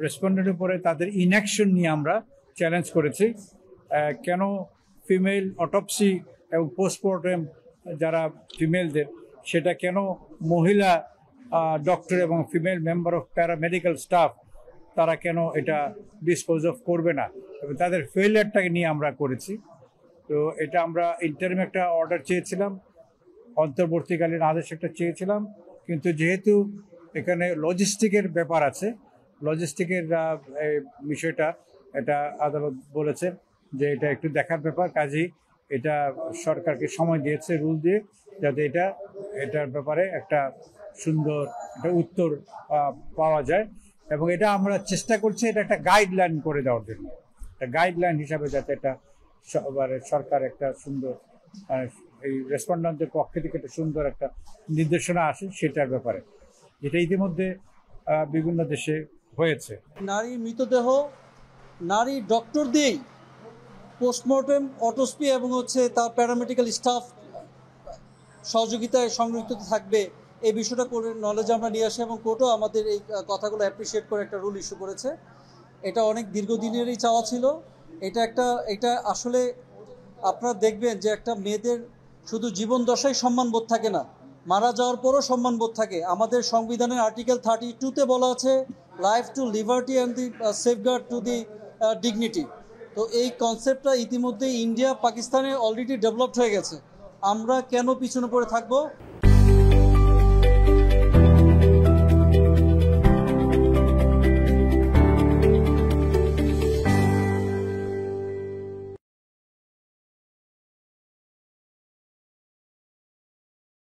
রেসপন্ডেন্টের উপরে তাদের ইনঅ্যাকশন নিয়ে আমরা চ্যালেঞ্জ করেছি। কেন ফিমেল অটোপসি এবং পোস্টমর্টেম যারা ফিমেলদের, সেটা কেন মহিলা ডক্টর এবং female member of paramedical staff তারা কেন এটা ডিসপোজ অফ করবে না, এবং তাদের ফেলিয়ারটাকে নিয়ে আমরা করেছি। তো এটা আমরা ইন্টারিম একটা অর্ডার চেয়েছিলাম, অন্তর্বর্তীকালীন আদেশ একটা চেয়েছিলাম, কিন্তু যেহেতু এখানে লজিস্টিকের ব্যাপার আছে, লজিস্টিকের বিষয়টা এটা আদালত বলেছে যে এটা একটু দেখার ব্যাপার, কাজেই এটা সরকারকে সময় দিয়েছে রুল দিয়ে, যাতে এটার ব্যাপারে একটা সুন্দর একটা উত্তর পাওয়া যায়। এবং এটা আমরা চেষ্টা করছি এটা একটা গাইডলাইন করে দেওয়ার জন্য, একটা গাইডলাইন হিসাবে, যাতে এটা সরকার একটা সুন্দর এই রেসপন্ডেন্টদের পক্ষ থেকে একটা সুন্দর একটা নির্দেশনা আসে সেটার ব্যাপারে, যেটা ইতিমধ্যে বিভিন্ন দেশে হয়েছে। নারী মৃতদেহ নারী ডক্টর দিয়েই পোস্টমর্টেম, অটোপসি এবং তার প্যারামেডিক্যাল স্টাফ সহযোগিতায় সংরক্ষিত থাকবে, এই বিষয়টা করে নলেজ আমরা নিয়ে আসি, এবং কোর্টও আমাদের এই কথাগুলো অ্যাপ্রিসিয়েট করে একটা রুল ইস্যু করেছে। এটা অনেক দীর্ঘদিনেরই চাওয়া ছিল। এটা আসলে আপনারা দেখবেন যে একটা মেয়েদের শুধু জীবন দশায় সম্মানবোধ থাকে না, মারা যাওয়ার পরও সম্মানবোধ থাকে। আমাদের সংবিধানের আর্টিকেল 32-তে বলা আছে life to liberty and the safeguard to the dignity. তো এই কনসেপ্টটা ইতিমধ্যে ইন্ডিয়া পাকিস্তানে অলরেডি ডেভেলপড হয়ে গেছে। আমরা কেন পিছনে পড়ে থাকবো?